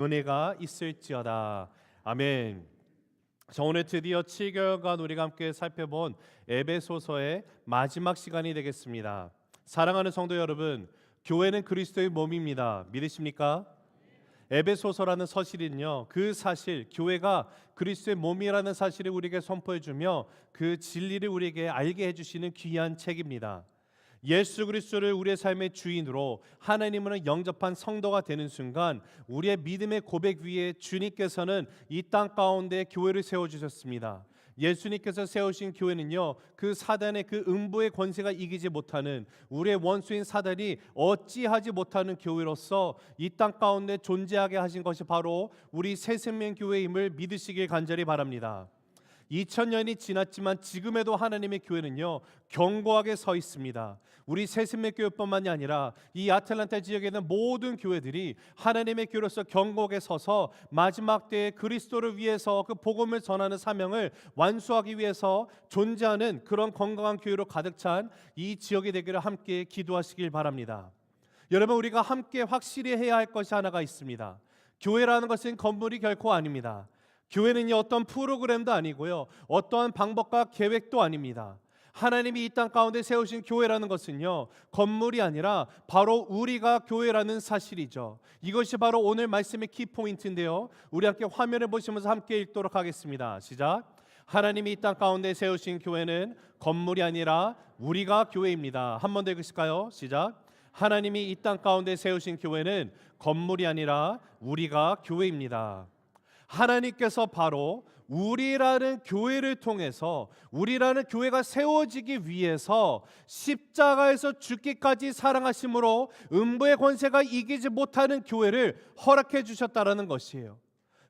은혜가 있을지어다. 아멘. 자, 오늘 드디어 7개월간 우리가 함께 살펴본 에베소서의 마지막 시간이 되겠습니다. 사랑하는 성도 여러분, 교회는 그리스도의 몸입니다. 믿으십니까? 에베소서라는 서신은요, 그 사실, 교회가 그리스도의 몸이라는 사실을 우리에게 선포해주며 그 진리를 우리에게 알게 해주시는 귀한 책입니다. 예수 그리스도를 우리의 삶의 주인으로 하나님으로 영접한 성도가 되는 순간 우리의 믿음의 고백 위에 주님께서는 이 땅 가운데 교회를 세워주셨습니다. 예수님께서 세우신 교회는요, 그 사단의 그 음부의 권세가 이기지 못하는, 우리의 원수인 사단이 어찌하지 못하는 교회로서 이 땅 가운데 존재하게 하신 것이 바로 우리 새생명교회임을 믿으시길 간절히 바랍니다. 2000년이 지났지만 지금에도 하나님의 교회는요, 견고하게 서 있습니다. 우리 새생명교회뿐만이 아니라 이 아틀란타 지역에 있는 모든 교회들이 하나님의 교회로서 견고하게 서서 마지막 때에 그리스도를 위해서 그 복음을 전하는 사명을 완수하기 위해서 존재하는 그런 건강한 교회로 가득 찬 이 지역이 되기를 함께 기도하시길 바랍니다. 여러분, 우리가 함께 확실히 해야 할 것이 하나가 있습니다. 교회라는 것은 건물이 결코 아닙니다. 교회는요, 어떤 프로그램도 아니고요, 어떠한 방법과 계획도 아닙니다. 하나님이 이 땅 가운데 세우신 교회라는 것은요, 건물이 아니라 바로 우리가 교회라는 사실이죠. 이것이 바로 오늘 말씀의 키포인트인데요, 우리 함께 화면을 보시면서 함께 읽도록 하겠습니다. 시작. 하나님이 이 땅 가운데 세우신 교회는 건물이 아니라 우리가 교회입니다. 한 번 더 읽으실까요? 시작. 하나님이 이 땅 가운데 세우신 교회는 건물이 아니라 우리가 교회입니다. 하나님께서 바로 우리라는 교회를 통해서, 우리라는 교회가 세워지기 위해서 십자가에서 죽기까지 사랑하심으로 음부의 권세가 이기지 못하는 교회를 허락해 주셨다라는 것이에요.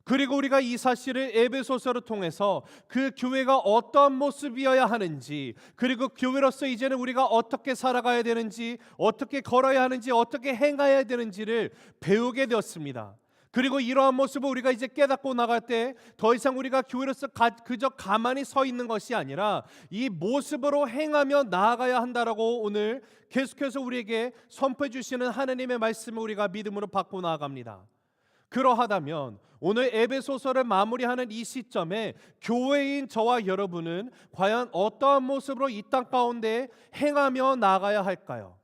그리고 우리가 이 사실을 에베소서를 통해서 그 교회가 어떠한 모습이어야 하는지, 그리고 교회로서 이제는 우리가 어떻게 살아가야 되는지, 어떻게 걸어야 하는지, 어떻게 행해야 되는지를 배우게 되었습니다. 그리고 이러한 모습을 우리가 이제 깨닫고 나갈 때 더 이상 우리가 교회로서 그저 가만히 서 있는 것이 아니라 이 모습으로 행하며 나아가야 한다라고 오늘 계속해서 우리에게 선포해 주시는 하나님의 말씀을 우리가 믿음으로 받고 나아갑니다. 그러하다면 오늘 에베소서를 마무리하는 이 시점에 교회인 저와 여러분은 과연 어떠한 모습으로 이 땅 가운데 행하며 나아가야 할까요?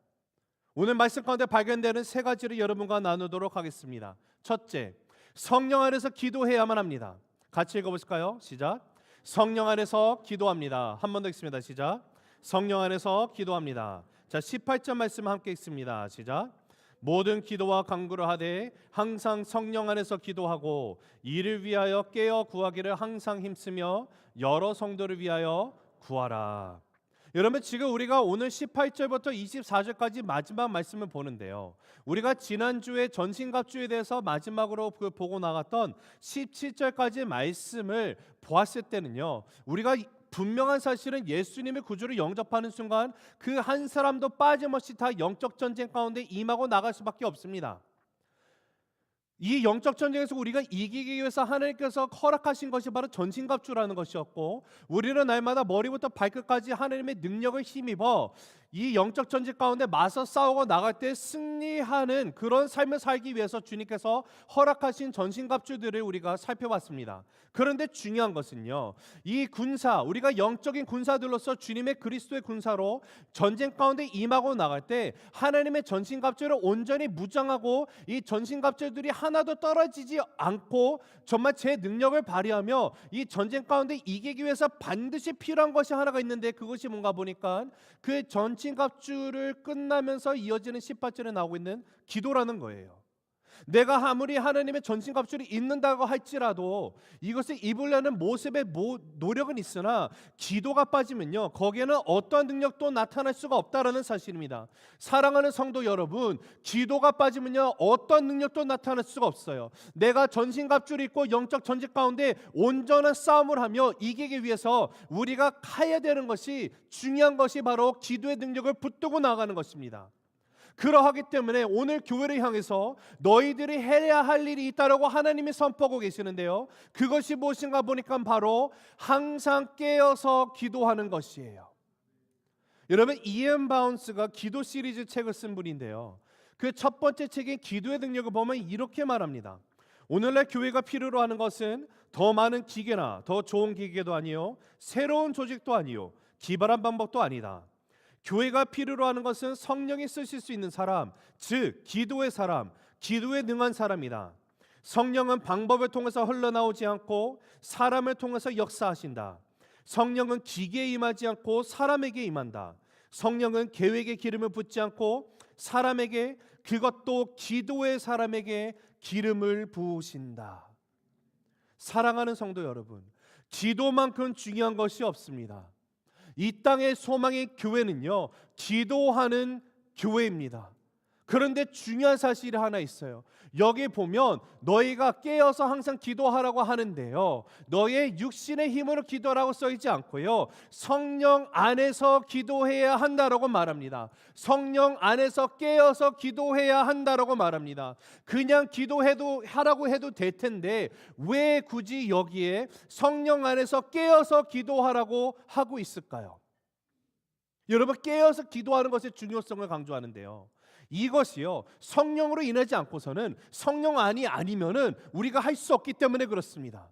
오늘 말씀 가운데 발견되는 세 가지를 여러분과 나누도록 하겠습니다. 첫째, 성령 안에서 기도해야만 합니다. 같이 읽어보실까요? 시작. 성령 안에서 기도합니다. 한 번 더 읽습니다. 시작. 성령 안에서 기도합니다. 자, 18절 말씀 함께 읽습니다. 시작. 모든 기도와 간구를 하되 항상 성령 안에서 기도하고 이를 위하여 깨어 구하기를 항상 힘쓰며 여러 성도를 위하여 구하라. 여러분, 지금 우리가 오늘 18절부터 24절까지 마지막 말씀을 보는데요, 우리가 지난주에 전신갑주에 대해서 마지막으로 보고 나갔던 17절까지 말씀을 보았을 때는요, 우리가 분명한 사실은 예수님의 구주를 영접하는 순간 그 한 사람도 빠짐없이 다 영적 전쟁 가운데 임하고 나갈 수밖에 없습니다. 이 영적 전쟁에서 우리가 이기기 위해서 하나님께서 허락하신 것이 바로 전신갑주라는 것이었고, 우리는 날마다 머리부터 발끝까지 하나님의 능력을 힘입어 이 영적 전쟁 가운데 맞서 싸우고 나갈 때 승리하는 그런 삶을 살기 위해서 주님께서 허락하신 전신갑주들을 우리가 살펴봤습니다. 그런데 중요한 것은요, 이 군사, 우리가 영적인 군사들로서 주님의 그리스도의 군사로 전쟁 가운데 임하고 나갈 때 하나님의 전신갑주를 온전히 무장하고 이 전신갑주들이 하나도 떨어지지 않고 정말 제 능력을 발휘하며 이 전쟁 가운데 이기기 위해서 반드시 필요한 것이 하나가 있는데, 그것이 뭔가 보니까 그 전신갑주를 끝나면서 이어지는 18절에 나오고 있는 기도라는 거예요. 내가 아무리 하나님의 전신갑주를 입는다고 할지라도 이것을 입으려는 모습의 노력은 있으나 기도가 빠지면요, 거기에는 어떠한 능력도 나타날 수가 없다라는 사실입니다. 사랑하는 성도 여러분, 기도가 빠지면요, 어떠한 능력도 나타날 수가 없어요. 내가 전신갑주를 입고 영적 전쟁 가운데 온전한 싸움을 하며 이기기 위해서 우리가 해야 되는 것이, 중요한 것이 바로 기도의 능력을 붙들고 나가는 것입니다. 그러하기 때문에 오늘 교회를 향해서 너희들이 해야 할 일이 있다라고 하나님이 선포하고 계시는데요, 그것이 무엇인가 보니까 바로 항상 깨어서 기도하는 것이에요. 여러분, 이엔 바운스가 기도 시리즈 책을 쓴 분인데요, 그 첫 번째 책인 기도의 능력을 보면 이렇게 말합니다. 오늘날 교회가 필요로 하는 것은 더 많은 기계나 더 좋은 기계도 아니요, 새로운 조직도 아니요, 기발한 방법도 아니다. 교회가 필요로 하는 것은 성령이 쓰실 수 있는 사람, 즉 기도의 사람, 기도에 능한 사람이다. 성령은 방법을 통해서 흘러나오지 않고 사람을 통해서 역사하신다. 성령은 기계에 임하지 않고 사람에게 임한다. 성령은 계획에 기름을 붓지 않고 사람에게, 그것도 기도의 사람에게 기름을 부으신다. 사랑하는 성도 여러분, 기도만큼 중요한 것이 없습니다. 이 땅의 소망의 교회는요, 기도하는 교회입니다. 그런데 중요한 사실이 하나 있어요. 여기 보면 너희가 깨어서 항상 기도하라고 하는데요, 너의 육신의 힘으로 기도하라고 써있지 않고요, 성령 안에서 기도해야 한다라고 말합니다. 성령 안에서 깨어서 기도해야 한다라고 말합니다. 그냥 기도해도 하라고 해도 될 텐데 왜 굳이 여기에 성령 안에서 깨어서 기도하라고 하고 있을까요? 여러분, 깨어서 기도하는 것의 중요성을 강조하는데요, 이것이요, 성령으로 인하지 않고서는, 성령 안이 아니면은 우리가 할 수 없기 때문에 그렇습니다.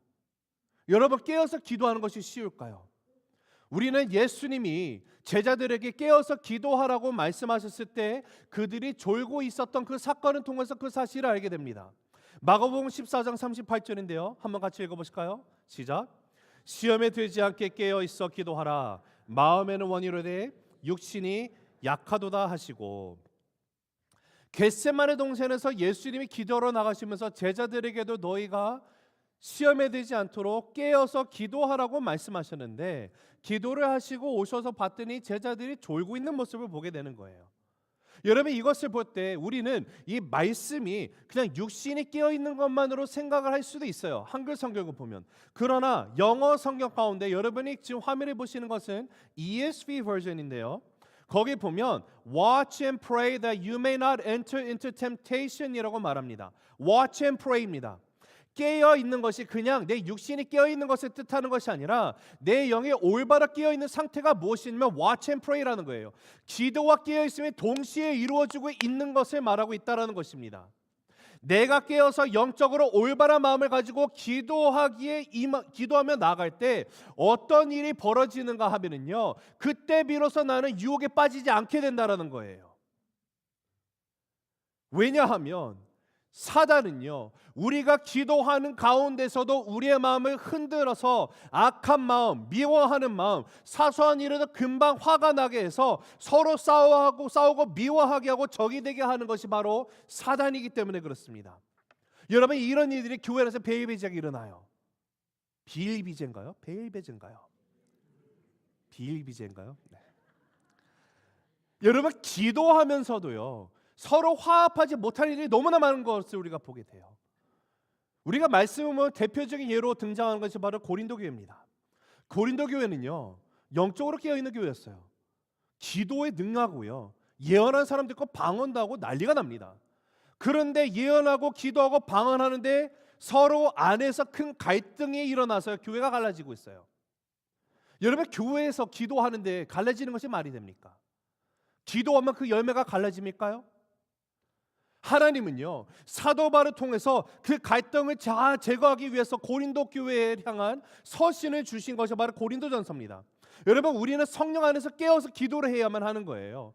여러분, 깨어서 기도하는 것이 쉬울까요? 우리는 예수님이 제자들에게 깨어서 기도하라고 말씀하셨을 때 그들이 졸고 있었던 그 사건을 통해서 그 사실을 알게 됩니다. 마가복음 14장 38절인데요, 한번 같이 읽어보실까요? 시작. 시험에 들지 않게 깨어 있어 기도하라. 마음에는 원이로되 육신이 약하도다 하시고, 겟세마네 동산에서 예수님이 기도하러 나가시면서 제자들에게도 너희가 시험에 들지 않도록 깨어서 기도하라고 말씀하셨는데, 기도를 하시고 오셔서 봤더니 제자들이 졸고 있는 모습을 보게 되는 거예요. 여러분, 이것을 볼 때 우리는 이 말씀이 그냥 육신이 깨어 있는 것만으로 생각을 할 수도 있어요, 한글 성경을 보면. 그러나 영어 성경 가운데, 여러분이 지금 화면에 보시는 것은 ESV 버전인데요, 거기 보면 watch and pray that you may not enter into temptation이라고 말합니다. watch and pray입니다. 깨어 있는 것이 그냥 내 육신이 깨어 있는 것을 뜻하는 것이 아니라 내 영이 올바로 깨어 있는 상태가 무엇이냐면 watch and pray라는 거예요. 기도와 깨어 있음이 동시에 이루어지고 있는 것을 말하고 있다라는 것입니다. 내가 깨어서 영적으로 올바른 마음을 가지고 기도하며 나아갈 때 어떤 일이 벌어지는가 하면은요, 그때 비로소 나는 유혹에 빠지지 않게 된다라는 거예요. 왜냐하면 사단은요, 우리가 기도하는 가운데서도 우리의 마음을 흔들어서 악한 마음, 미워하는 마음, 사소한 일에도 금방 화가 나게 해서 서로 싸우고 미워하게 하고 적이 되게 하는 것이 바로 사단이기 때문에 그렇습니다. 여러분, 이런 일들이 교회에서 베일베제가 일어나요. 비일비제인가요? 베일베제인가요? 비일비제인가요? 네. 여러분, 기도하면서도요, 서로 화합하지 못할 일이 너무나 많은 것을 우리가 보게 돼요. 우리가 말씀을 보면 대표적인 예로 등장하는 것이 바로 고린도 교회입니다. 고린도 교회는요, 영적으로 깨어있는 교회였어요. 기도에 능하고요, 예언하는 사람들 거 방언도 하고 난리가 납니다. 그런데 예언하고 기도하고 방언하는데 서로 안에서 큰 갈등이 일어나서 교회가 갈라지고 있어요. 여러분, 교회에서 기도하는데 갈라지는 것이 말이 됩니까? 기도하면 그 열매가 갈라집니까요? 하나님은요, 사도 바울을 통해서 그 갈등을 제거하기 위해서 고린도 교회에 향한 서신을 주신 것이 바로 고린도전서입니다. 여러분, 우리는 성령 안에서 깨어서 기도를 해야만 하는 거예요.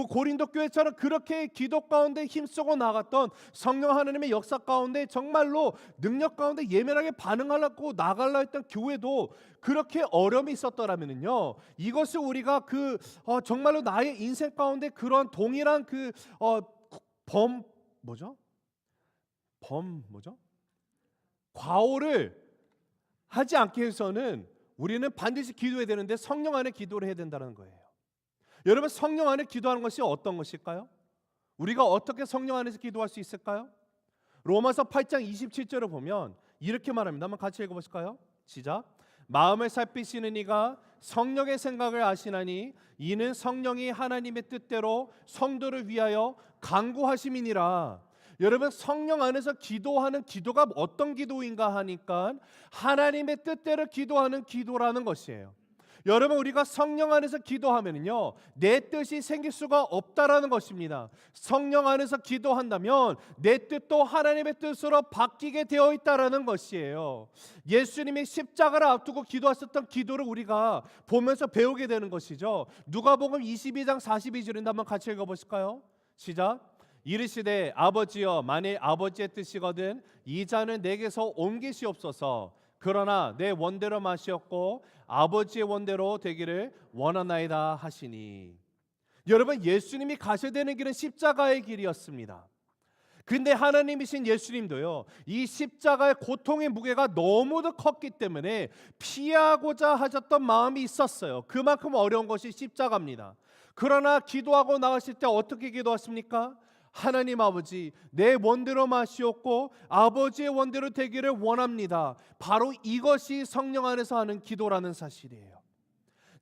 고린도 교회처럼 그렇게 기도 가운데 힘쓰고 나갔던 성령 하나님의 역사 가운데 정말로 능력 가운데 예민하게 반응하려고 나가려 했던 교회도 그렇게 어려움이 있었더라면요, 이것을 우리가 정말로 나의 인생 가운데 그런 동일한 과오를 하지 않게 해서는 우리는 반드시 기도해야 되는데 성령 안에 기도를 해야 된다는 거예요. 여러분, 성령 안에 기도하는 것이 어떤 것일까요? 우리가 어떻게 성령 안에서 기도할 수 있을까요? 로마서 8장 27절을 보면 이렇게 말합니다. 한번 같이 읽어보실까요? 시작. 마음을 살피시는 이가 성령의 생각을 아시나니 이는 성령이 하나님의 뜻대로 성도를 위하여 간구하심이니라. 여러분, 성령 안에서 기도하는 기도가 어떤 기도인가 하니까 하나님의 뜻대로 기도하는 기도라는 것이에요. 여러분, 우리가 성령 안에서 기도하면요, 내 뜻이 생길 수가 없다라는 것입니다. 성령 안에서 기도한다면 내 뜻도 하나님의 뜻으로 바뀌게 되어 있다라는 것이에요. 예수님이 십자가를 앞두고 기도하셨던 기도를 우리가 보면서 배우게 되는 것이죠. 누가복음 22장 42절인데 한번 같이 읽어보실까요? 시작. 이르시되 아버지여, 만일 아버지의 뜻이거든 이 잔을 내게서 옮기시옵소서. 그러나 내 원대로 마시옵고 아버지의 원대로 되기를 원하나이다 하시니. 여러분, 예수님이 가셔야 되는 길은 십자가의 길이었습니다. 근데 하나님이신 예수님도요, 이 십자가의 고통의 무게가 너무도 컸기 때문에 피하고자 하셨던 마음이 있었어요. 그만큼 어려운 것이 십자가입니다. 그러나 기도하고 나가실 때 어떻게 기도하십니까? 하나님 아버지, 내 원대로 마시옵고 아버지의 원대로 되기를 원합니다. 바로 이것이 성령 안에서 하는 기도라는 사실이에요.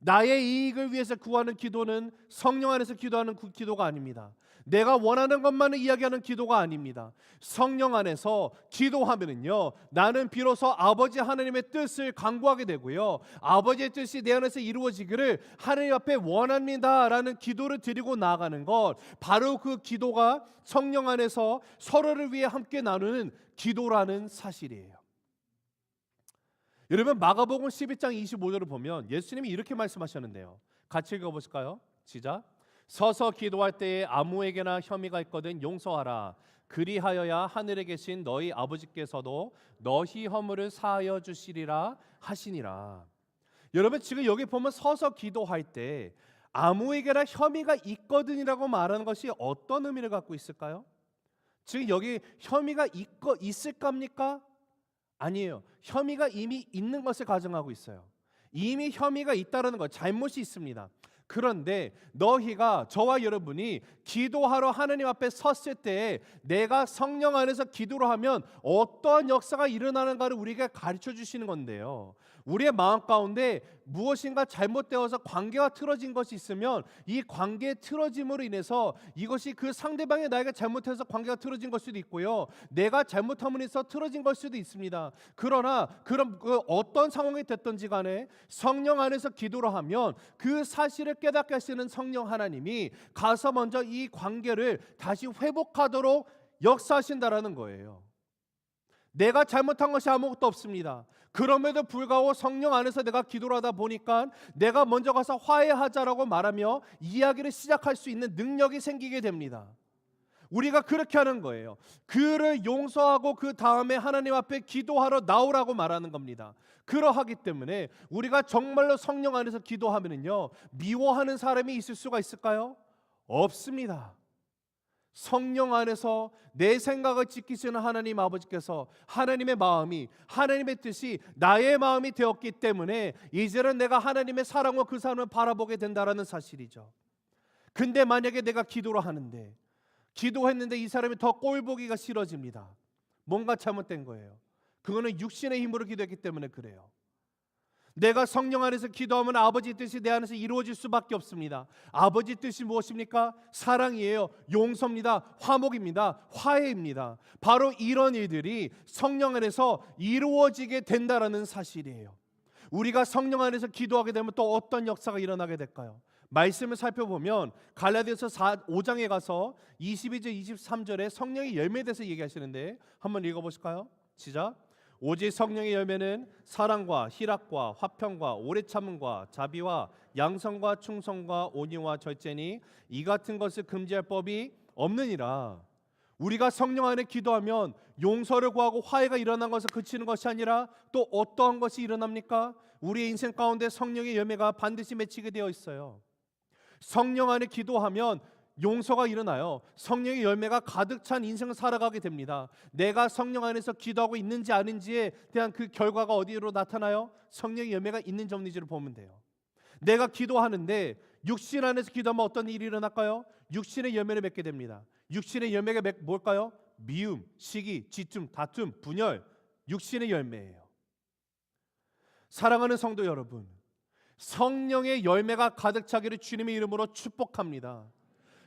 나의 이익을 위해서 구하는 기도는 성령 안에서 기도하는 그 기도가 아닙니다. 내가 원하는 것만을 이야기하는 기도가 아닙니다. 성령 안에서 기도하면은요, 나는 비로소 아버지 하나님의 뜻을 간구하게 되고요, 아버지의 뜻이 내 안에서 이루어지기를 하나님 앞에 원합니다라는 기도를 드리고 나아가는 것, 바로 그 기도가 성령 안에서 서로를 위해 함께 나누는 기도라는 사실이에요. 여러분, 마가복음 12장 25절을 보면 예수님이 이렇게 말씀하셨는데요, 같이 읽어보실까요? 시작. 서서 기도할 때에 아무에게나 혐의가 있거든 용서하라. 그리하여야 하늘에 계신 너희 아버지께서도 너희 허물을 사하여 주시리라 하시니라. 여러분, 지금 여기 보면 서서 기도할 때 아무에게나 혐의가 있거든이라고 말하는 것이 어떤 의미를 갖고 있을까요? 지금 여기 혐의가 있을 겁니까? 아니에요. 혐의가 이미 있는 것을 가정하고 있어요. 이미 혐의가 있다는 것, 잘못이 있습니다. 그런데 너희가, 저와 여러분이 기도하러 하나님 앞에 섰을 때 내가 성령 안에서 기도를 하면 어떠한 역사가 일어나는가를 우리에게 가르쳐 주시는 건데요, 우리의 마음 가운데 무엇인가 잘못되어서 관계가 틀어진 것이 있으면 이 관계의 틀어짐으로 인해서 이것이 그 상대방이 나에게 잘못해서 관계가 틀어진 걸 수도 있고요, 내가 잘못함으로 인해서 틀어진 걸 수도 있습니다. 그러나 그런 어떤 상황이 됐든지 간에 성령 안에서 기도를 하면 그 사실을 깨닫게 하시는 성령 하나님이 가서 먼저 이 관계를 다시 회복하도록 역사하신다라는 거예요. 내가 잘못한 것이 아무것도 없습니다. 그럼에도 불구하고 성령 안에서 내가 기도를 하다 보니까 내가 먼저 가서 화해하자라고 말하며 이야기를 시작할 수 있는 능력이 생기게 됩니다. 우리가 그렇게 하는 거예요. 그를 용서하고 그 다음에 하나님 앞에 기도하러 나오라고 말하는 겁니다. 그러하기 때문에 우리가 정말로 성령 안에서 기도하면요, 미워하는 사람이 있을 수가 있을까요? 없습니다. 성령 안에서 내 생각을 지키시는 하나님 아버지께서 하나님의 마음이, 하나님의 뜻이 나의 마음이 되었기 때문에 이제는 내가 하나님의 사랑과 그 사람을 바라보게 된다라는 사실이죠. 근데 만약에 내가 기도를 하는데, 기도했는데 이 사람이 더 꼴보기가 싫어집니다. 뭔가 잘못된 거예요. 그거는 육신의 힘으로 기도했기 때문에 그래요. 내가 성령 안에서 기도하면 아버지 뜻이 내 안에서 이루어질 수밖에 없습니다. 아버지 뜻이 무엇입니까? 사랑이에요. 용서입니다. 화목입니다. 화해입니다. 바로 이런 일들이 성령 안에서 이루어지게 된다라는 사실이에요. 우리가 성령 안에서 기도하게 되면 또 어떤 역사가 일어나게 될까요? 말씀을 살펴보면 갈라디아서 5장에 가서 22절 23절에 성령의 열매에 대해서 얘기하시는데 한번 읽어보실까요? 시작. 오직 성령의 열매는 사랑과 희락과 화평과 오래 참음과 자비와 양성과 충성과 온유와 절제니 이 같은 것을 금지할 법이 없느니라. 우리가 성령 안에 기도하면 용서를 구하고 화해가 일어난 것을 그치는 것이 아니라 또 어떠한 것이 일어납니까? 우리의 인생 가운데 성령의 열매가 반드시 맺히게 되어 있어요. 성령 안에 기도하면 용서가 일어나요. 성령의 열매가 가득 찬 인생을 살아가게 됩니다. 내가 성령 안에서 기도하고 있는지 아닌지에 대한 그 결과가 어디로 나타나요? 성령의 열매가 있는지 없는지를 보면 돼요. 내가 기도하는데 육신 안에서 기도하면 어떤 일이 일어날까요? 육신의 열매를 맺게 됩니다. 육신의 열매가 뭘까요? 미움, 시기, 지춤, 다툼, 분열, 육신의 열매예요. 사랑하는 성도 여러분, 성령의 열매가 가득 차기를 주님의 이름으로 축복합니다.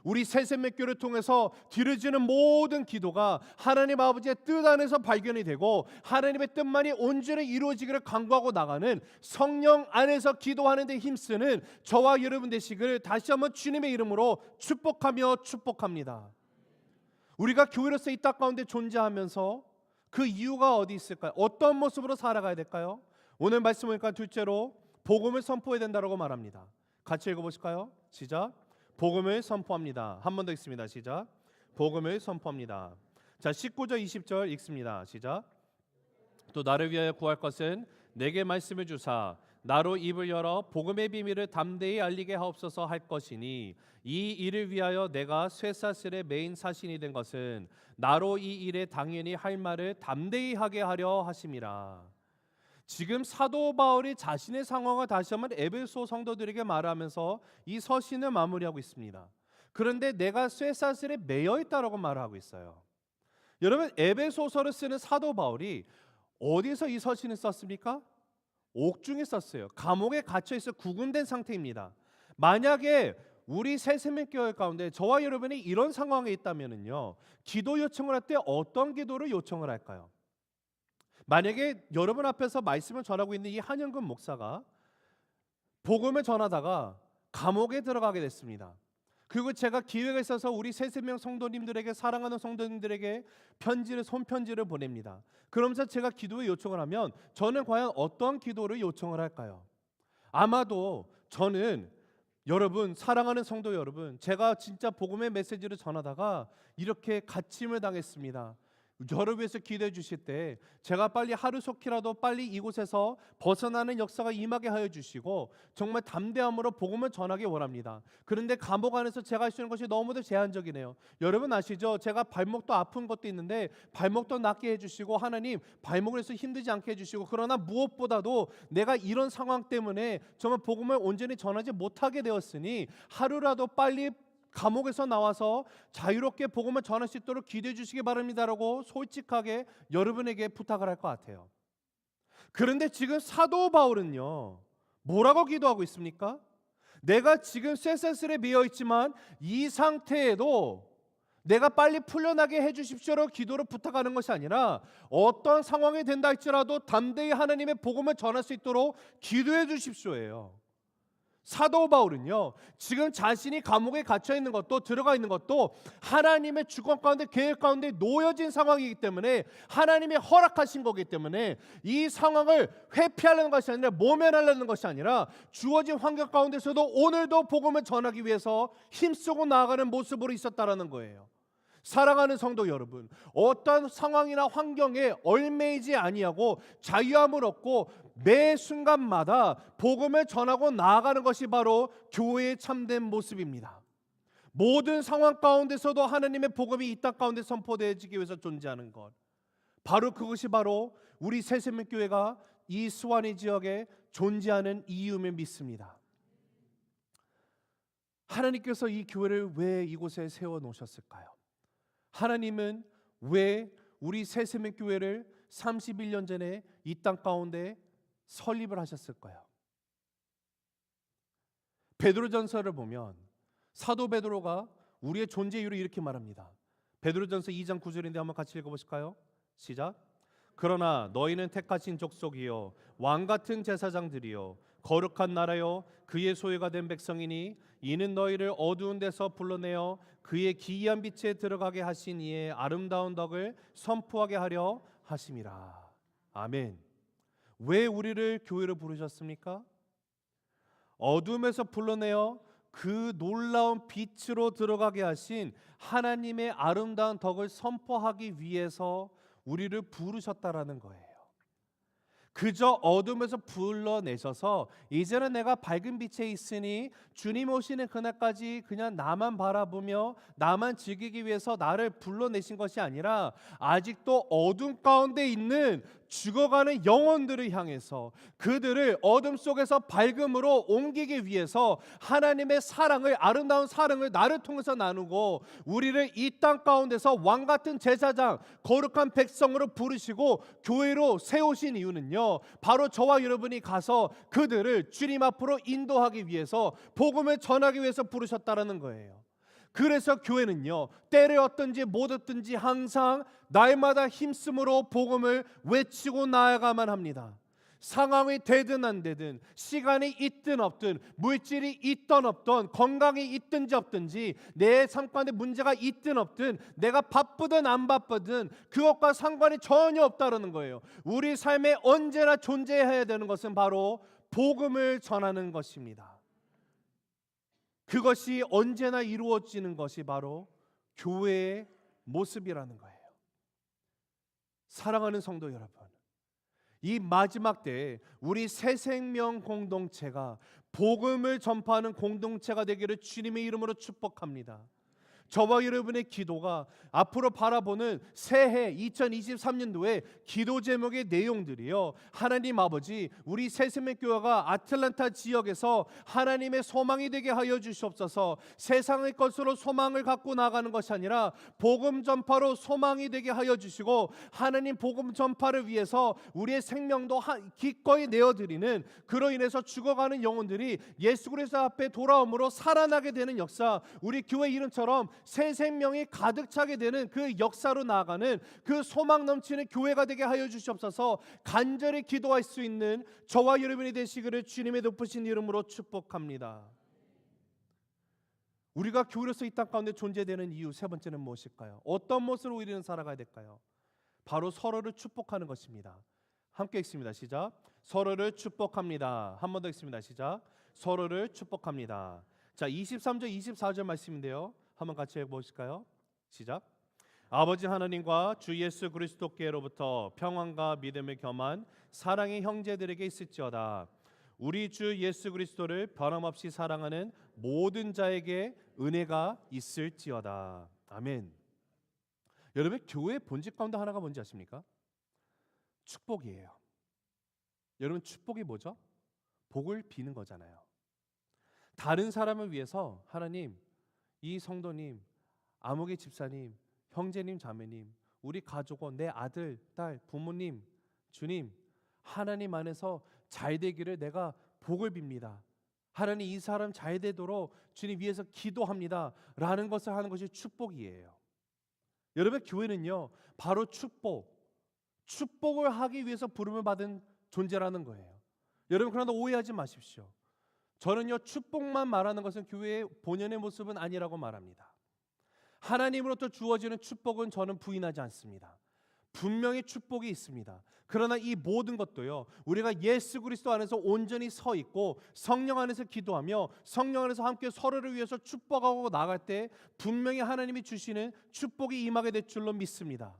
우리 새생명교를 통해서 드려지는 모든 기도가 하나님 아버지의 뜻 안에서 발견이 되고 하나님의 뜻만이 온전히 이루어지기를 간구하고 나가는 성령 안에서 기도하는 데 힘쓰는 저와 여러분 되시기를 다시 한번 주님의 이름으로 축복하며 축복합니다. 우리가 교회로서 이 땅 가운데 존재하면서 그 이유가 어디 있을까요? 어떤 모습으로 살아가야 될까요? 오늘 말씀 보니까 둘째로 복음을 선포해야 된다고 말합니다. 같이 읽어보실까요? 시작. 복음을 선포합니다. 한 번 더 읽습니다. 시작. 복음을 선포합니다. 자, 19절 20절 읽습니다. 시작. 또 나를 위하여 구할 것은 내게 말씀을 주사 나로 입을 열어 복음의 비밀을 담대히 알리게 하옵소서 할 것이니 이 일을 위하여 내가 쇠사슬의 메인 사신이 된 것은 나로 이 일에 당연히 할 말을 담대히 하게 하려 하심이라. 지금 사도 바울이 자신의 상황을 다시 한번 에베소 성도들에게 말하면서 이 서신을 마무리하고 있습니다. 그런데 내가 쇠사슬에 매여 있다라고 말하고 있어요. 여러분, 에베소서를 쓰는 사도 바울이 어디서 이 서신을 썼습니까? 옥중에 썼어요. 감옥에 갇혀 있어 구금된 상태입니다. 만약에 우리 새생명교회 가운데 저와 여러분이 이런 상황에 있다면요, 기도 요청을 할 때 어떤 기도를 요청을 할까요? 만약에 여러분 앞에서 말씀을 전하고 있는 이 한영근 목사가 복음을 전하다가 감옥에 들어가게 됐습니다. 그리고 제가 기회가 있어서 우리 새생명 성도님들에게, 사랑하는 성도님들에게 손편지를 보냅니다. 그러면서 제가 기도의 요청을 하면 저는 과연 어떤 기도를 요청을 할까요? 아마도 저는 여러분, 사랑하는 성도 여러분, 제가 진짜 복음의 메시지를 전하다가 이렇게 갇힘을 당했습니다. 저를 위해서 기도해 주실 때 제가 빨리 하루속히라도 빨리 이곳에서 벗어나는 역사가 임하게 하여 주시고 정말 담대함으로 복음을 전하기 원합니다. 그런데 감옥 안에서 제가 할 수 있는 것이 너무도 제한적이네요. 여러분 아시죠? 제가 발목도 아픈 것도 있는데 발목도 낫게 해주시고 하나님 발목을 해서 힘들지 않게 해주시고, 그러나 무엇보다도 내가 이런 상황 때문에 정말 복음을 온전히 전하지 못하게 되었으니 하루라도 빨리 감옥에서 나와서 자유롭게 복음을 전할 수 있도록 기도해 주시기 바랍니다라고 솔직하게 여러분에게 부탁을 할 것 같아요. 그런데 지금 사도 바울은요, 뭐라고 기도하고 있습니까? 내가 지금 쇠사슬에 매여 있지만 이 상태에도 내가 빨리 풀려나게 해주십시오라고 기도를 부탁하는 것이 아니라 어떤 상황이 된다 할지라도 담대히 하나님의 복음을 전할 수 있도록 기도해 주십시오예요. 사도 바울은요, 지금 자신이 감옥에 갇혀 있는 것도, 들어가 있는 것도 하나님의 주권 가운데, 계획 가운데 놓여진 상황이기 때문에, 하나님이 허락하신 거기 때문에 이 상황을 회피하려는 것이 아니라 모면하려는 것이 아니라 주어진 환경 가운데서도 오늘도 복음을 전하기 위해서 힘쓰고 나아가는 모습으로 있었다라는 거예요. 사랑하는 성도 여러분, 어떤 상황이나 환경에 얽매이지 아니하고 자유함을 얻고 매 순간마다 복음을 전하고 나아가는 것이 바로 교회의 참된 모습입니다. 모든 상황 가운데서도 하나님의 복음이 이 땅 가운데 선포되어지기 위해서 존재하는 것, 바로 그것이 바로 우리 새생명교회가 이 수완의 지역에 존재하는 이유임을 믿습니다. 하나님께서 이 교회를 왜 이곳에 세워놓으셨을까요? 하나님은 왜 우리 새생명교회를 31년 전에 이 땅 가운데 설립을 하셨을까요? 베드로전서를 보면 사도 베드로가 우리의 존재 이유를 이렇게 말합니다. 베드로전서 2장 9절인데 한번 같이 읽어보실까요? 시작. 그러나 너희는 택하신 족속이요 왕같은 제사장들이요 거룩한 나라요 그의 소유가 된 백성이니 이는 너희를 어두운 데서 불러내어 그의 기이한 빛에 들어가게 하신 이의 아름다운 덕을 선포하게 하려 하심이라. 아멘. 왜 우리를 교회로 부르셨습니까? 어둠에서 불러내어 그 놀라운 빛으로 들어가게 하신 하나님의 아름다운 덕을 선포하기 위해서 우리를 부르셨다라는 거예요. 그저 어둠에서 불러내셔서 이제는 내가 밝은 빛에 있으니 주님 오시는 그날까지 그냥 나만 바라보며 나만 즐기기 위해서 나를 불러내신 것이 아니라 아직도 어둠 가운데 있는 죽어가는 영혼들을 향해서 그들을 어둠 속에서 밝음으로 옮기기 위해서 하나님의 사랑을, 아름다운 사랑을 나를 통해서 나누고 우리를 이 땅 가운데서 왕같은 제사장, 거룩한 백성으로 부르시고 교회로 세우신 이유는요, 바로 저와 여러분이 가서 그들을 주님 앞으로 인도하기 위해서 복음을 전하기 위해서 부르셨다라는 거예요. 그래서 교회는요, 때를 얻든지 못 얻든지 항상 날마다 힘쓰므로 복음을 외치고 나아가만 합니다. 상황이 되든 안 되든, 시간이 있든 없든, 물질이 있든 없든, 건강이 있든지 없든지, 내 삶 가운데 문제가 있든 없든, 내가 바쁘든 안 바쁘든 그것과 상관이 전혀 없다는 거예요. 우리 삶에 언제나 존재해야 되는 것은 바로 복음을 전하는 것입니다. 그것이 언제나 이루어지는 것이 바로 교회의 모습이라는 거예요. 사랑하는 성도 여러분, 이 마지막 때에 우리 새생명 공동체가 복음을 전파하는 공동체가 되기를 주님의 이름으로 축복합니다. 저와 여러분의 기도가 앞으로 바라보는 새해 2023년도에 기도 제목의 내용들이요, 하나님 아버지, 우리 새생명교회가 아틀란타 지역에서 하나님의 소망이 되게 하여 주시옵소서. 세상의 것으로 소망을 갖고 나가는 것이 아니라 복음 전파로 소망이 되게 하여 주시고, 하나님 복음 전파를 위해서 우리의 생명도 기꺼이 내어드리는, 그로 인해서 죽어가는 영혼들이 예수 그리스도 앞에 돌아옴으로 살아나게 되는 역사, 우리 교회 이름처럼 새 생명이 가득 차게 되는 그 역사로 나아가는 그 소망 넘치는 교회가 되게 하여 주시옵소서. 간절히 기도할 수 있는 저와 여러분이 되시기를 주님의 높으신 이름으로 축복합니다. 우리가 교회로서 이 땅 가운데 존재되는 이유 세 번째는 무엇일까요? 어떤 모습으로 우리는 살아가야 될까요? 바로 서로를 축복하는 것입니다. 함께 읽습니다. 시작. 서로를 축복합니다. 한 번 더 읽습니다. 시작. 서로를 축복합니다. 자, 23절 24절 말씀인데요, 한번 같이 해보실까요? 시작. 아버지 하나님과 주 예수 그리스도께로부터 평안과 믿음을 겸한 사랑의 형제들에게 있을지어다. 우리 주 예수 그리스도를 변함없이 사랑하는 모든 자에게 은혜가 있을지어다. 아멘. 여러분, 교회의 본질 가운데 하나가 뭔지 아십니까? 축복이에요. 여러분, 축복이 뭐죠? 복을 비는 거잖아요. 다른 사람을 위해서 하나님, 이 성도님, 아무개 집사님, 형제님, 자매님, 우리 가족원, 내 아들, 딸, 부모님, 주님, 하나님 안에서 잘 되기를 내가 복을 빕니다. 하나님, 이 사람 잘 되도록 주님 위해서 기도합니다 라는 것을 하는 것이 축복이에요. 여러분, 교회는요, 바로 축복을 하기 위해서 부름을 받은 존재라는 거예요. 여러분, 그러나 오해하지 마십시오. 저는요, 축복만 말하는 것은 교회의 본연의 모습은 아니라고 말합니다. 하나님으로부터 주어지는 축복은 저는 부인하지 않습니다. 분명히 축복이 있습니다. 그러나 이 모든 것도요, 우리가 예수 그리스도 안에서 온전히 서 있고 성령 안에서 기도하며 성령 안에서 함께 서로를 위해서 축복하고 나갈 때 분명히 하나님이 주시는 축복이 임하게 될 줄로 믿습니다.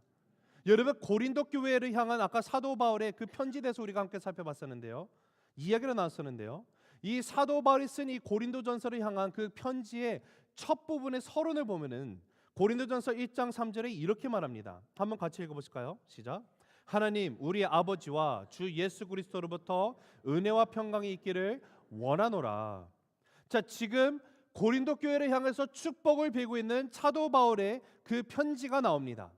여러분, 고린도 교회를 향한 아까 사도 바울의 그 편지에 대해서 우리가 함께 살펴봤었는데요, 이야기를 나눴었는데요, 이 사도 바울이 쓴 이 고린도전서를 향한 그 편지의 첫 부분의 서론을 보면은 고린도전서 1장 3절에 이렇게 말합니다. 한번 같이 읽어보실까요? 시작. 하나님 우리 아버지와 주 예수 그리스도로부터 은혜와 평강이 있기를 원하노라. 자, 지금 고린도 교회를 향해서 축복을 빌고 있는 사도 바울의 그 편지가 나옵니다.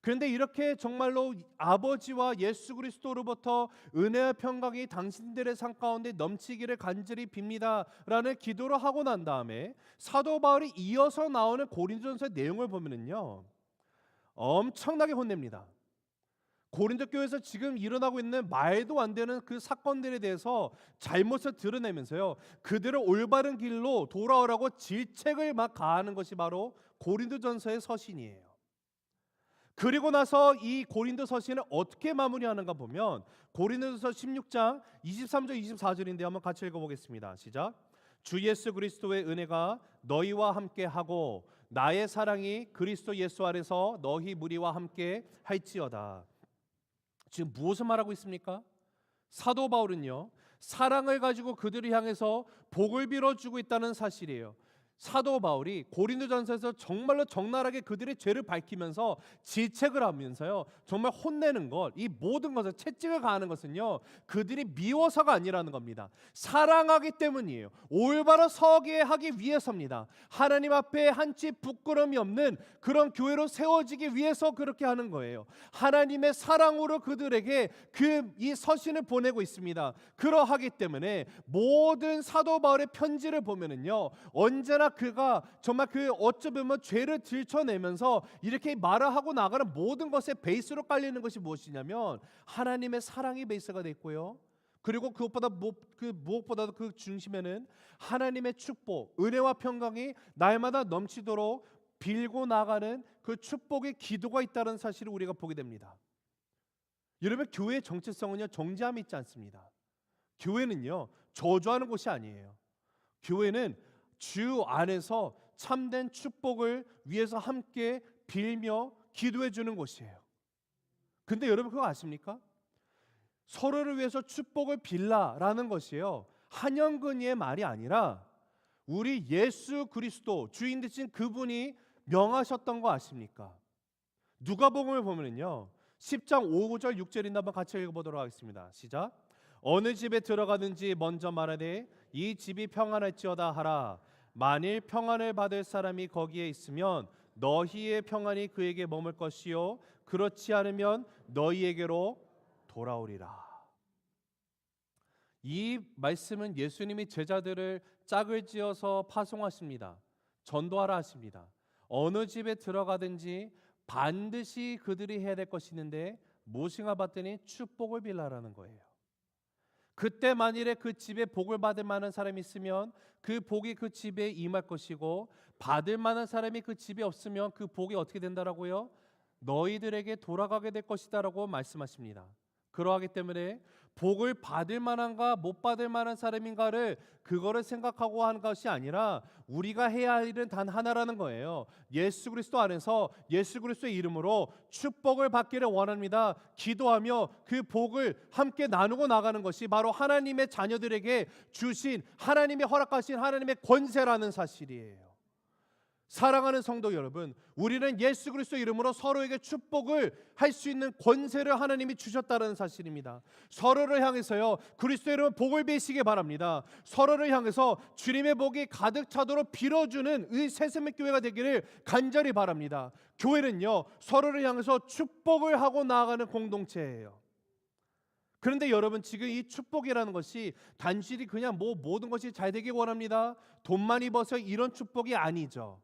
그런데 이렇게 정말로 아버지와 예수 그리스도로부터 은혜와 평강이 당신들의 삶 가운데 넘치기를 간절히 빕니다 라는 기도를 하고 난 다음에 사도 바울이 이어서 나오는 고린도전서의 내용을 보면은요, 엄청나게 혼냅니다. 고린도 교회에서 지금 일어나고 있는 말도 안 되는 그 사건들에 대해서 잘못을 드러내면서요, 그들을 올바른 길로 돌아오라고 질책을 막 가하는 것이 바로 고린도전서의 서신이에요. 그리고 나서 이 고린도 서신을 어떻게 마무리하는가 보면 고린도전서 16장 23절 24절인데 한번 같이 읽어보겠습니다. 시작. 주 예수 그리스도의 은혜가 너희와 함께 하고 나의 사랑이 그리스도 예수 안에서 너희 무리와 함께 할지어다. 지금 무엇을 말하고 있습니까? 사도 바울은요, 사랑을 가지고 그들을 향해서 복을 빌어주고 있다는 사실이에요. 사도 바울이 고린도전서에서 정말로 적나라하게 그들의 죄를 밝히면서 질책을 하면서요, 정말 혼내는 것, 이 모든 것을 채찍을 가하는 것은요, 그들이 미워서가 아니라는 겁니다. 사랑하기 때문이에요. 올바로 서게 하기 위해서입니다. 하나님 앞에 한치 부끄러움이 없는 그런 교회로 세워지기 위해서 그렇게 하는 거예요. 하나님의 사랑으로 그들에게 이 서신을 보내고 있습니다. 그러하기 때문에 모든 사도 바울의 편지를 보면은요, 언제나 얼마나 그가 정말 그 어쩌면 죄를 들춰내면서 이렇게 말을 하고 나가는 모든 것의 베이스로 깔리는 것이 무엇이냐면 하나님의 사랑이 베이스가 돼 있고요. 그리고 무엇보다도 그 중심에는 하나님의 축복, 은혜와 평강이 날마다 넘치도록 빌고 나가는 그 축복의 기도가 있다는 사실을 우리가 보게 됩니다. 여러분, 교회의 정체성은요, 정죄함이 있지 않습니다. 교회는요, 저주하는 곳이 아니에요. 교회는 주 안에서 참된 축복을 위해서 함께 빌며 기도해 주는 곳이에요. 근데 여러분 그거 아십니까? 서로를 위해서 축복을 빌라라는 것이요, 한영근이의 말이 아니라 우리 예수 그리스도 주인 되신 그분이 명하셨던 거 아십니까? 누가복음을 보면은요 10장 5절 6절인데 한번 같이 읽어보도록 하겠습니다. 시작. 어느 집에 들어가든지 먼저 말하되 이 집이 평안할지어다 하라. 만일 평안을 받을 사람이 거기에 있으면 너희의 평안이 그에게 머물 것이요 그렇지 않으면 너희에게로 돌아오리라. 이 말씀은 예수님이 제자들을 짝을 지어서 파송하십니다. 전도하라 하십니다. 어느 집에 들어가든지 반드시 그들이 해야 될 것이 있는데 무엇인가 봤더니 축복을 빌라라는 거예요. 그때 만일에 그 집에 복을 받을 만한 사람이 있으면 그 복이 그 집에 임할 것이고, 받을 만한 사람이 그 집에 없으면 그 복이 어떻게 된다라고요? 너희들에게 돌아가게 될 것이다라고 말씀하십니다. 그러하기 때문에 복을 받을 만한가 못 받을 만한 사람인가를 그거를 생각하고 하는 것이 아니라 우리가 해야 할 일은 단 하나라는 거예요. 예수 그리스도 안에서 예수 그리스도의 이름으로 축복을 받기를 원합니다. 기도하며 그 복을 함께 나누고 나가는 것이 바로 하나님의 자녀들에게 주신, 하나님의 허락하신 하나님의 권세라는 사실이에요. 사랑하는 성도 여러분, 우리는 예수 그리스도 이름으로 서로에게 축복을 할 수 있는 권세를 하나님이 주셨다는 사실입니다. 서로를 향해서요, 그리스도 이름으로 복을 비시기 바랍니다. 서로를 향해서 주님의 복이 가득 차도록 빌어주는 이 새샘의 교회가 되기를 간절히 바랍니다. 교회는요, 서로를 향해서 축복을 하고 나아가는 공동체예요. 그런데 여러분, 지금 이 축복이라는 것이 단순히 그냥 모든 것이 잘 되길 원합니다, 돈 많이 벌어서 이런 축복이 아니죠.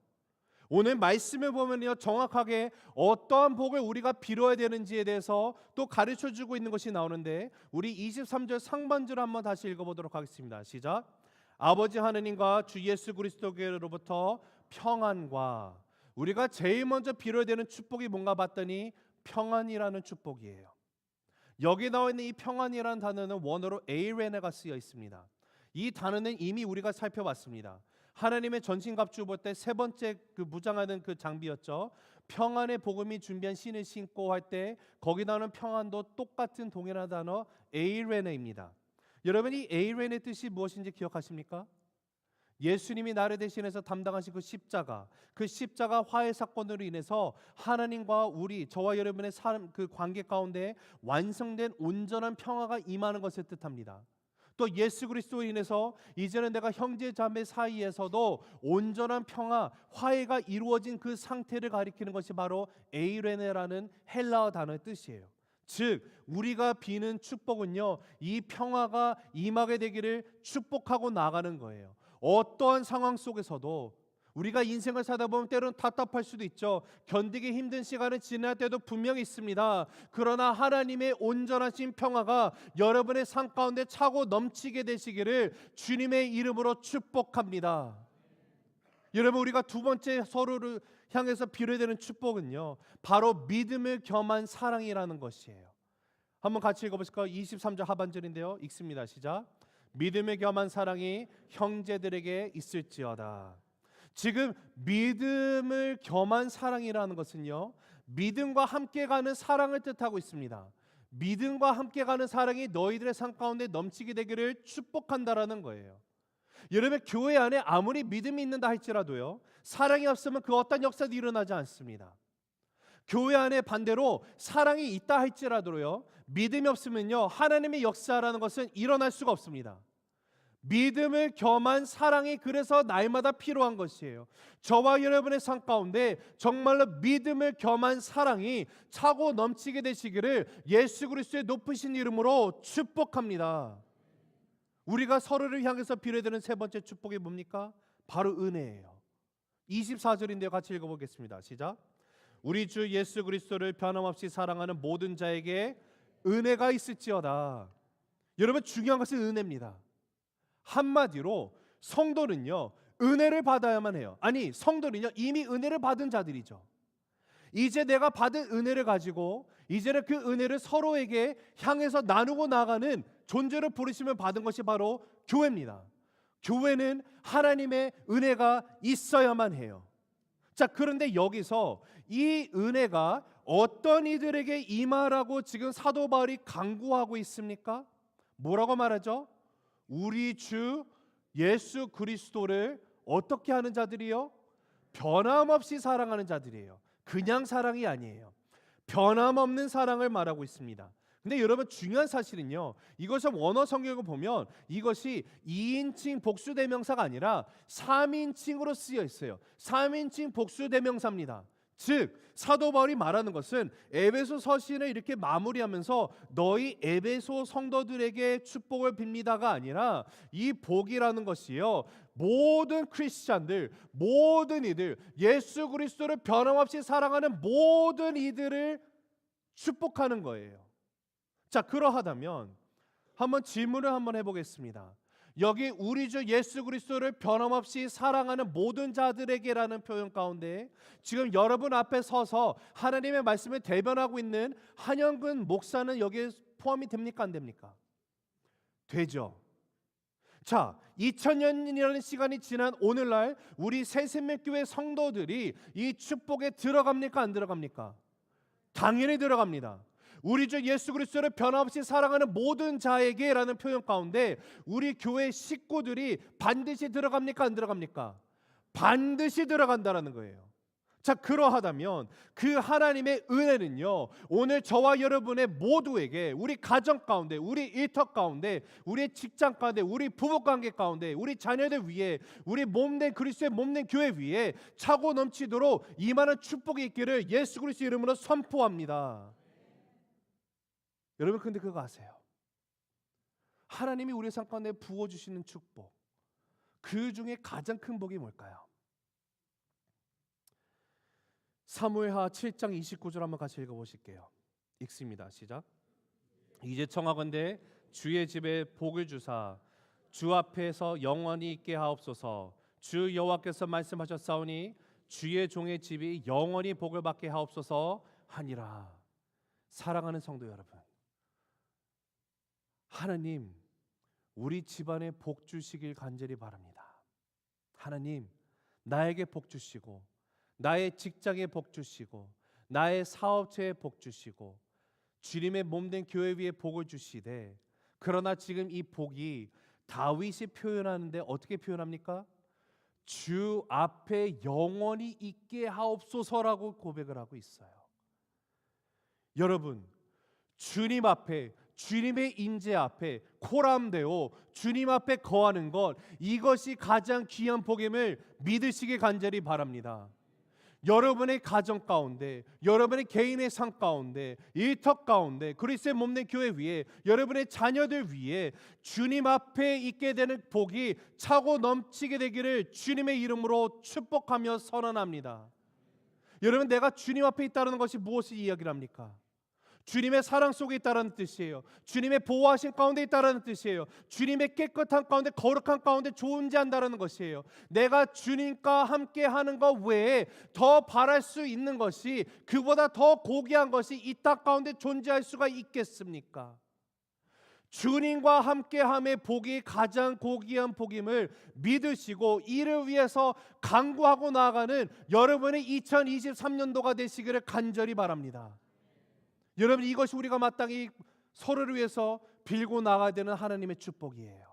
오늘 말씀을 보면요, 정확하게 어떠한 복을 우리가 빌어야 되는지에 대해서 또 가르쳐주고 있는 것이 나오는데, 우리 23절 상반절을 한번 다시 읽어보도록 하겠습니다. 시작. 아버지 하느님과 주 예수 그리스도께로부터 평안과, 우리가 제일 먼저 빌어야 되는 축복이 뭔가 봤더니 평안이라는 축복이에요. 여기 나와 있는 이 평안이라는 단어는 원어로 에이레네가 쓰여 있습니다. 이 단어는 이미 우리가 살펴봤습니다. 하나님의 전신갑주 볼 때 세 번째 그 무장하는 그 장비였죠. 평안의 복음이 준비한 신을 신고 할 때 거기 나오는 평안도 똑같은 동일한 단어 에이레네입니다. 여러분, 이 에이레네 뜻이 무엇인지 기억하십니까? 예수님이 나를 대신해서 담당하신 그 십자가 화해 사건으로 인해서 하나님과 우리, 저와 여러분의 삶, 그 관계 가운데 완성된 온전한 평화가 임하는 것을 뜻합니다. 또 예수 그리스도로 인해서 이제는 내가 형제 자매 사이에서도 온전한 평화, 화해가 이루어진 그 상태를 가리키는 것이 바로 에이레네라는 헬라어 단어의 뜻이에요. 즉 우리가 비는 축복은요, 이 평화가 임하게 되기를 축복하고 나가는 거예요. 어떠한 상황 속에서도 우리가 인생을 살다 보면 때로는 답답할 수도 있죠. 견디기 힘든 시간을 지날 때도 분명히 있습니다. 그러나 하나님의 온전하신 평화가 여러분의 삶 가운데 차고 넘치게 되시기를 주님의 이름으로 축복합니다. 여러분, 우리가 두 번째 서로를 향해서 빌어야 되는 축복은요, 바로 믿음을 겸한 사랑이라는 것이에요. 한번 같이 읽어보실까요? 23절 하반절인데요, 읽습니다. 시작. 믿음을 겸한 사랑이 형제들에게 있을지어다. 지금 믿음을 겸한 사랑이라는 것은요, 믿음과 함께 가는 사랑을 뜻하고 있습니다. 믿음과 함께 가는 사랑이 너희들의 삶 가운데 넘치게 되기를 축복한다라는 거예요. 여러분, 교회 안에 아무리 믿음이 있는다 할지라도요, 사랑이 없으면 그 어떤 역사도 일어나지 않습니다. 교회 안에 반대로 사랑이 있다 할지라도요, 믿음이 없으면요, 하나님의 역사라는 것은 일어날 수가 없습니다. 믿음을 겸한 사랑이 그래서 날마다 필요한 것이에요. 저와 여러분의 삶 가운데 정말로 믿음을 겸한 사랑이 차고 넘치게 되시기를 예수 그리스도의 높으신 이름으로 축복합니다. 우리가 서로를 향해서 빌어야 되는 세 번째 축복이 뭡니까? 바로 은혜예요. 24절인데요. 같이 읽어보겠습니다. 시작. 우리 주 예수 그리스도를 변함없이 사랑하는 모든 자에게 은혜가 있을지어다. 여러분, 중요한 것은 은혜입니다. 한마디로 성도는요, 은혜를 받아야만 해요. 아니, 성도는요, 이미 은혜를 받은 자들이죠. 이제 내가 받은 은혜를 가지고 이제는 그 은혜를 서로에게 향해서 나누고 나가는 존재로 부르심을 받은 것이 바로 교회입니다. 교회는 하나님의 은혜가 있어야만 해요. 자, 그런데 여기서 이 은혜가 어떤 이들에게 임하라고 지금 사도 바울이 강구하고 있습니까? 뭐라고 말하죠? 우리 주 예수 그리스도를 어떻게 하는 자들이요? 변함없이 사랑하는 자들이에요. 그냥 사랑이 아니에요. 변함없는 사랑을 말하고 있습니다. 근데 여러분, 중요한 사실은요, 이것을 원어 성경을 보면 이것이 2인칭 복수대명사가 아니라 3인칭으로 쓰여 있어요. 3인칭 복수대명사입니다. 즉 사도 바울이 말하는 것은 에베소 서신을 이렇게 마무리하면서 너희 에베소 성도들에게 축복을 빕니다가 아니라 이 복이라는 것이요, 모든 크리스찬들, 모든 이들, 예수 그리스도를 변함없이 사랑하는 모든 이들을 축복하는 거예요. 자, 그러하다면 한번 질문을 한번 해보겠습니다. 여기 우리 주 예수 그리스도를 변함없이 사랑하는 모든 자들에게라는 표현 가운데 지금 여러분 앞에 서서 하나님의 말씀을 대변하고 있는 한영근 목사는 여기에 포함이 됩니까, 안 됩니까? 되죠. 자, 2000년이라는 시간이 지난 오늘날 우리 새생명교회 성도들이 이 축복에 들어갑니까, 안 들어갑니까? 당연히 들어갑니다. 우리 주 예수 그리스도를 변함없이 사랑하는 모든 자에게라는 표현 가운데 우리 교회 식구들이 반드시 들어갑니까, 안 들어갑니까? 반드시 들어간다라는 거예요. 자, 그러하다면 그 하나님의 은혜는요, 오늘 저와 여러분의 모두에게, 우리 가정 가운데, 우리 일터 가운데, 우리 직장 가운데, 우리 부부관계 가운데, 우리 자녀들 위에, 우리 몸된 그리스도의 몸된 교회 위에 차고 넘치도록 임하는 축복이 있기를 예수 그리스도 이름으로 선포합니다. 여러분, 근데 그거 아세요? 하나님이 우리 삶 가운데 부어주시는 축복, 그 중에 가장 큰 복이 뭘까요? 사무엘하 7장 29절 한번 같이 읽어보실게요. 읽습니다. 시작. 이제 청하건대 주의 집에 복을 주사 주 앞에서 영원히 있게 하옵소서. 주 여호와께서 말씀하셨사오니 주의 종의 집이 영원히 복을 받게 하옵소서 하니라. 사랑하는 성도 여러분, 하나님 우리 집안에 복 주시길 간절히 바랍니다. 하나님, 나에게 복 주시고 나의 직장에 복 주시고 나의 사업체에 복 주시고 주님의 몸된 교회 위에 복을 주시되, 그러나 지금 이 복이 다윗이 표현하는데 어떻게 표현합니까? 주 앞에 영원히 있게 하옵소서라고 고백을 하고 있어요. 여러분, 주님 앞에, 주님의 임재 앞에 코람되어 주님 앞에 거하는 것, 이것이 가장 귀한 복임을 믿으시길 간절히 바랍니다. 여러분의 가정 가운데, 여러분의 개인의 삶 가운데, 일터 가운데, 그리스도의 몸된 교회 위에, 여러분의 자녀들 위에 주님 앞에 있게 되는 복이 차고 넘치게 되기를 주님의 이름으로 축복하며 선언합니다. 여러분, 내가 주님 앞에 있다는 것이 무엇을 이야기를 합니까? 주님의 사랑 속에 있다는 뜻이에요. 주님의 보호하신 가운데 있다는 뜻이에요. 주님의 깨끗한 가운데, 거룩한 가운데 존재한다는 것이에요. 내가 주님과 함께 하는 것 외에 더 바랄 수 있는 것이, 그보다 더 고귀한 것이 이 땅 가운데 존재할 수가 있겠습니까? 주님과 함께함의 복이 가장 고귀한 복임을 믿으시고 이를 위해서 강구하고 나아가는 여러분의 2023년도가 되시기를 간절히 바랍니다. 여러분, 이것이 우리가 마땅히 서로를 위해서 빌고 나가야 되는 하나님의 축복이에요.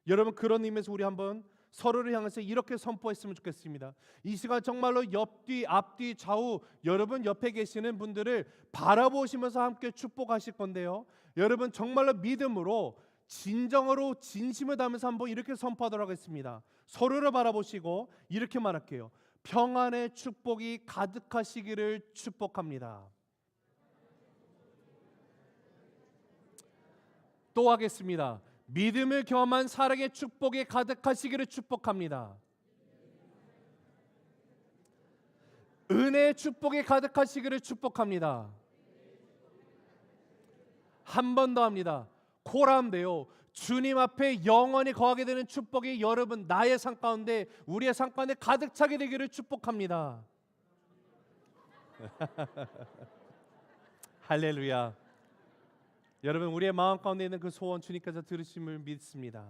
여러분, 그런 의미에서 우리 한번 서로를 향해서 이렇게 선포했으면 좋겠습니다. 이 시간 정말로 옆뒤, 앞뒤, 좌우, 여러분 옆에 계시는 분들을 바라보시면서 함께 축복하실 건데요, 여러분 정말로 믿음으로, 진정으로, 진심을 담아서 한번 이렇게 선포하도록 하겠습니다. 서로를 바라보시고 이렇게 말할게요. 평안의 축복이 가득하시기를 축복합니다. 또 하겠습니다. 믿음을 겸한 사랑의 축복이 가득하시기를 축복합니다. 은혜의 축복이 가득하시기를 축복합니다. 한 번 더 합니다. 코람데요. 주님 앞에 영원히 거하게 되는 축복이 여러분 나의 삶 가운데 우리의 삶 가운데 가득 차게 되기를 축복합니다. 할렐루야. 여러분 우리의 마음 가운데 있는 그 소원 주님께서 들으심을 믿습니다.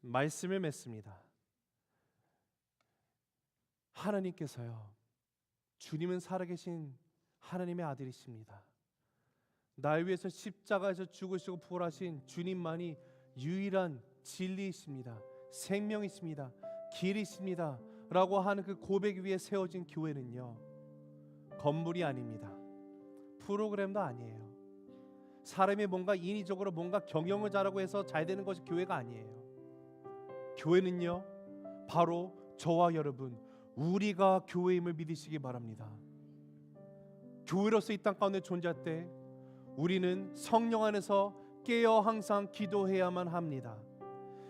말씀을 맺습니다. 하나님께서요, 주님은 살아계신 하나님의 아들이십니다. 나를 위해서 십자가에서 죽으시고 부활하신 주님만이 유일한 진리이십니다. 생명이십니다. 길이십니다. 라고 하는 그 고백 위에 세워진 교회는요, 건물이 아닙니다. 프로그램도 아니에요. 사람이 뭔가 인위적으로 뭔가 경영을 잘하고 해서 잘 되는 것이 교회가 아니에요. 교회는요, 바로 저와 여러분, 우리가 교회임을 믿으시기 바랍니다. 교회로서 이 땅 가운데 존재할 때 우리는 성령 안에서 깨어 항상 기도해야만 합니다.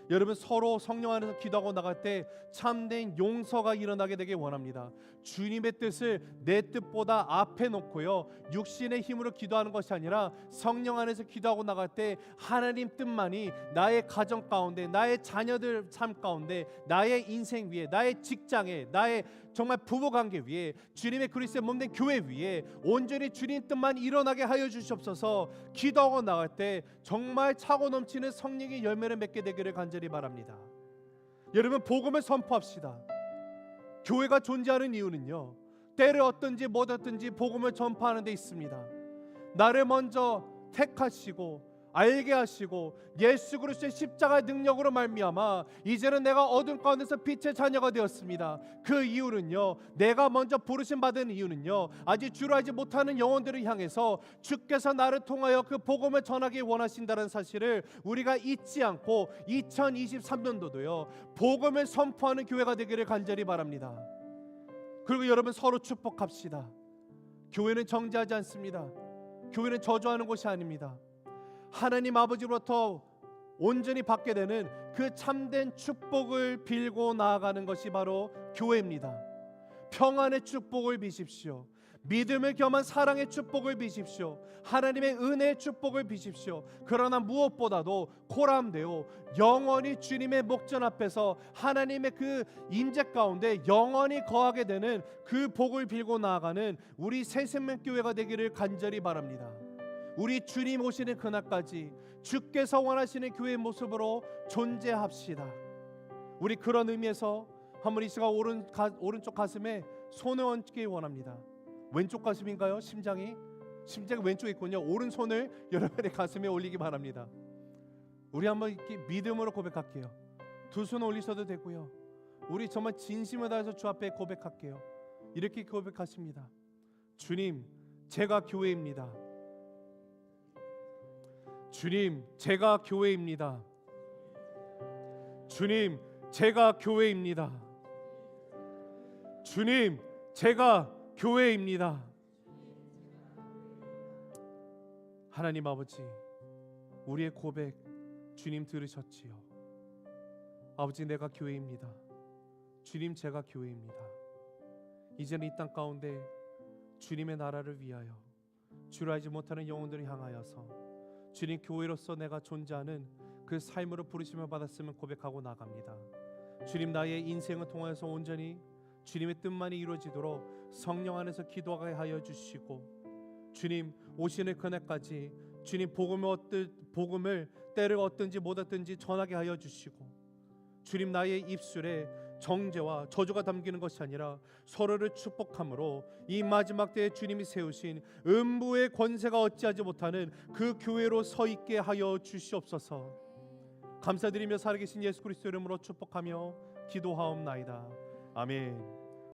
여러분 서로 성령 안에서 기도하고 나갈 때 참된 용서가 일어나게 되길 원합니다. 주님의 뜻을 내 뜻보다 앞에 놓고요, 육신의 힘으로 기도하는 것이 아니라 성령 안에서 기도하고 나갈 때 하나님 뜻만이 나의 가정 가운데, 나의 자녀들 삶 가운데, 나의 인생 위에, 나의 직장에, 나의 정말 부부관계 위에, 주님의 그리스도의 몸된 교회 위에 온전히 주님 뜻만 일어나게 하여 주시옵소서. 기도하고 나갈 때 정말 차고 넘치는 성령의 열매를 맺게 되기를 간절히 바랍니다. 여러분 복음을 선포합시다. 교회가 존재하는 이유는요, 때를 얻든지 못 얻든지 복음을 전파하는 데 있습니다. 나를 먼저 택하시고 알게 하시고 예수 그리스도의 십자가의 능력으로 말미암아 이제는 내가 어둠 가운데서 빛의 자녀가 되었습니다. 그 이유는요, 내가 먼저 부르심 받은 이유는요, 아직 주를 알지 못하는 영혼들을 향해서 주께서 나를 통하여 그 복음을 전하기 원하신다는 사실을 우리가 잊지 않고 2023년도도요 복음을 선포하는 교회가 되기를 간절히 바랍니다. 그리고 여러분 서로 축복합시다. 교회는 정죄하지 않습니다. 교회는 저주하는 곳이 아닙니다. 하나님 아버지로부터 온전히 받게 되는 그 참된 축복을 빌고 나아가는 것이 바로 교회입니다. 평안의 축복을 비십시오. 믿음을 겸한 사랑의 축복을 비십시오. 하나님의 은혜의 축복을 비십시오. 그러나 무엇보다도 코람데오, 영원히 주님의 목전 앞에서 하나님의 그 임재 가운데 영원히 거하게 되는 그 복을 빌고 나아가는 우리 새생명교회가 되기를 간절히 바랍니다. 우리 주님 오시는 그날까지 주께서 원하시는 교회의 모습으로 존재합시다. 우리 그런 의미에서 한번 이 시간 오른쪽 가슴에 손을 얹기 원합니다. 왼쪽 가슴인가요? 심장이 왼쪽에 있군요. 오른손을 여러분의 가슴에 올리기 바랍니다. 우리 한번 이렇게 믿음으로 고백할게요. 두 손 올리셔도 되고요. 우리 정말 진심을 다해서 주 앞에 고백할게요. 이렇게 고백하십니다. 주님, 제가 교회입니다. 주님, 제가 교회입니다. 주님, 제가 교회입니다. 주님, 제가 교회입니다. 하나님 아버지, 우리의 고백 주님 들으셨지요. 아버지, 내가 교회입니다. 주님, 제가 교회입니다. 이제는 이 땅 가운데 주님의 나라를 위하여 주를 알지 못하는 영혼들을 향하여서 주님 교회로서 내가 존재하는 그 삶으로 부르심을 받았음을 고백하고 나갑니다. 주님, 나의 인생을 통해서 온전히 주님의 뜻만이 이루어지도록 성령 안에서 기도하게 하여 주시고, 주님 오시는 그날까지 주님 복음을 때를 얻든지 못 얻든지 전하게 하여 주시고, 주님 나의 입술에 정죄와 저주가 담기는 것이 아니라 서로를 축복함으로 이 마지막 때에 주님이 세우신 음부의 권세가 어찌하지 못하는 그 교회로 서 있게 하여 주시옵소서. 감사드리며 살아계신 예수 그리스도 이름으로 축복하며 기도하옵나이다. 아멘.